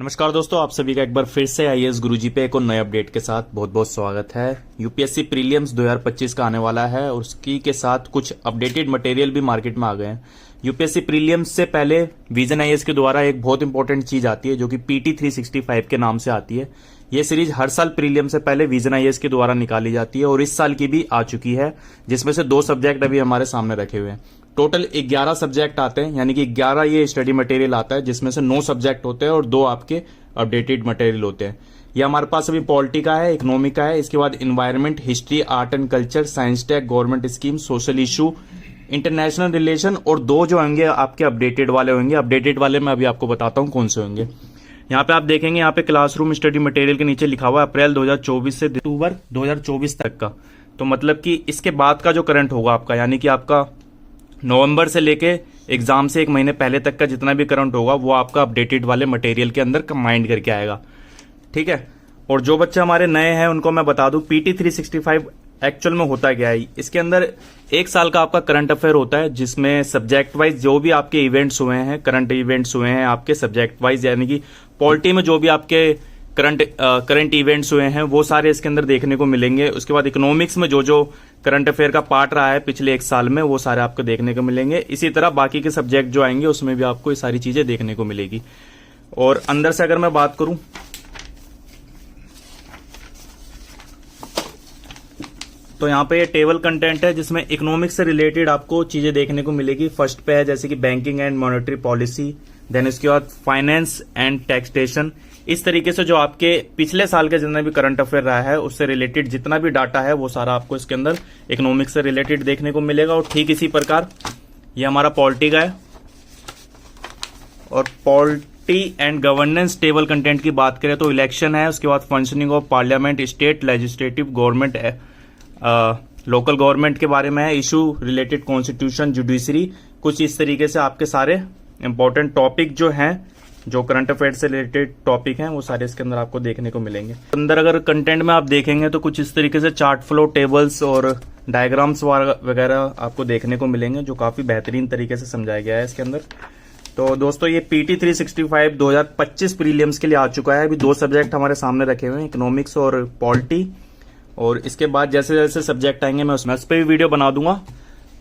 नमस्कार दोस्तों, आप सभी का एक बार फिर से आईएएस गुरुजी पे एक और नए अपडेट के साथ बहुत बहुत स्वागत है। यूपीएससी प्रीलिम्स 2025 का आने वाला है और उसकी के साथ कुछ अपडेटेड मटेरियल भी मार्केट में आ गए हैं। यूपीएससी प्रीलिम्स से पहले विजन आईएएस के द्वारा एक बहुत इंपॉर्टेंट चीज आती है जो कि पीटी 365 के नाम से आती है। ये सीरीज हर साल प्रीलियम से पहले विजन आईएएस के द्वारा निकाली जाती है और इस साल की भी आ चुकी है, जिसमें से 2 सब्जेक्ट अभी हमारे सामने रखे हुए हैं। टोटल 11 सब्जेक्ट आते हैं, यानी कि 11 ये स्टडी मटेरियल आता है, जिसमें से 9 सब्जेक्ट होते हैं और 2 आपके अपडेटेड मटेरियल होते हैं। ये हमारे पास अभी पॉलिटी का है, इकोनॉमी का है, इसके बाद environment, history, art and culture, science tech, government scheme, social issue, international relation और 2 जो होंगे आपके अपडेटेड वाले होंगे। अपडेटेड वाले मैं अभी आपको बताता हूं कौन से होंगे। यहाँ पे आप देखेंगे, यहाँ पे क्लासरूम स्टडी मटेरियल के नीचे लिखा हुआ है अप्रैल 2024 से अक्टूबर 2024 तक का। तो मतलब कि इसके बाद का जो करंट होगा आपका, यानी कि आपका नवंबर से लेके एग्जाम से 1 महीने पहले तक का जितना भी करंट होगा वो आपका अपडेटेड वाले मटेरियल के अंदर कंबाइंड करके आएगा। ठीक है। और जो बच्चे हमारे नए हैं उनको मैं बता दूं, पीटी 365 एक्चुअल में होता क्या है। इसके अंदर 1 साल का आपका करंट अफेयर होता है, जिसमें सब्जेक्ट वाइज जो भी आपके इवेंट्स हुए हैं, करंट इवेंट्स हुए हैं आपके सब्जेक्ट वाइज, यानी कि पॉलिटी में जो भी आपके करंट इवेंट्स हुए हैं वो सारे इसके अंदर देखने को मिलेंगे। उसके बाद इकोनॉमिक्स में जो जो करंट अफेयर का पार्ट रहा है पिछले 1 साल में वो सारे आपको देखने को मिलेंगे। इसी तरह बाकी के सब्जेक्ट जो आएंगे उसमें भी आपको ये सारी चीजें देखने को मिलेगी। और अंदर से अगर मैं बात करूं तो यहाँ पे ये टेबल कंटेंट है, जिसमें इकोनॉमिक्स से रिलेटेड आपको चीजें देखने को मिलेगी। फर्स्ट पे है जैसे कि banking and monetary policy, then इसके बाद फाइनेंस एंड टैक्सेशन। इस तरीके से जो आपके पिछले साल के जितना भी करंट अफेयर रहा है उससे रिलेटेड जितना भी डाटा है वो सारा आपको इसके अंदर इकोनॉमिक्स से रिलेटेड देखने को मिलेगा। और ठीक इसी प्रकार ये हमारा पॉलिटी का है। और polity and governance table content की बात करें तो इलेक्शन है, उसके बाद functioning of parliament, state legislative government, local government के बारे में है, इशू रिलेटेड कॉन्स्टिट्यूशन, जुडिशरी। कुछ इस तरीके से आपके सारे इंपॉर्टेंट टॉपिक जो हैं, जो करंट अफेयर से रिलेटेड टॉपिक हैं, वो सारे इसके अंदर आपको देखने को मिलेंगे। अंदर अगर कंटेंट में आप देखेंगे तो कुछ इस तरीके से चार्ट फ्लो, टेबल्स और डायग्राम्स वगैरह आपको देखने को मिलेंगे, जो काफी बेहतरीन तरीके से समझाया गया है इसके अंदर। तो दोस्तों ये पीटी 365 2025 प्रीलियम्स के लिए आ चुका है। अभी 2 सब्जेक्ट हमारे सामने रखे हुए हैं, इकोनॉमिक्स और पॉलिटी। और इसके बाद जैसे जैसे सब्जेक्ट आएंगे मैं उस पर भी वीडियो बना दूंगा।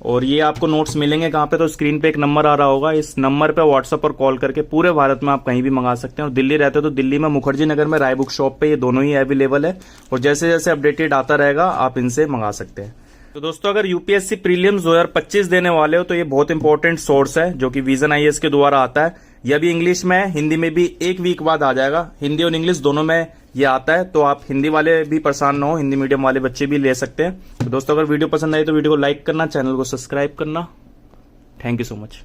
और ये आपको नोट्स मिलेंगे कहाँ पे, तो स्क्रीन पे एक नंबर आ रहा होगा, इस नंबर पे व्हाट्सएप पर कॉल करके पूरे भारत में आप कहीं भी मंगा सकते हैं। और दिल्ली रहते हो तो दिल्ली में मुखर्जी नगर में राय बुक शॉप पे ये दोनों ही अवेलेबल है। और जैसे जैसे अपडेटेड आता रहेगा आप इनसे मंगा सकते हैं। तो दोस्तों अगर यूपीएससी प्रीलियम्स 2025 देने वाले हो तो ये बहुत इंपॉर्टेंट सोर्स है जो कि विजन आईएएस के द्वारा आता है। यह भी इंग्लिश में है, हिंदी में भी 1 वीक बाद आ जाएगा। हिंदी और इंग्लिश दोनों में ये आता है, तो आप हिंदी वाले भी परेशान ना हो, हिंदी मीडियम वाले बच्चे भी ले सकते हैं। तो दोस्तों अगर वीडियो पसंद आई तो वीडियो को लाइक करना, चैनल को सब्सक्राइब करना। Thank you so much.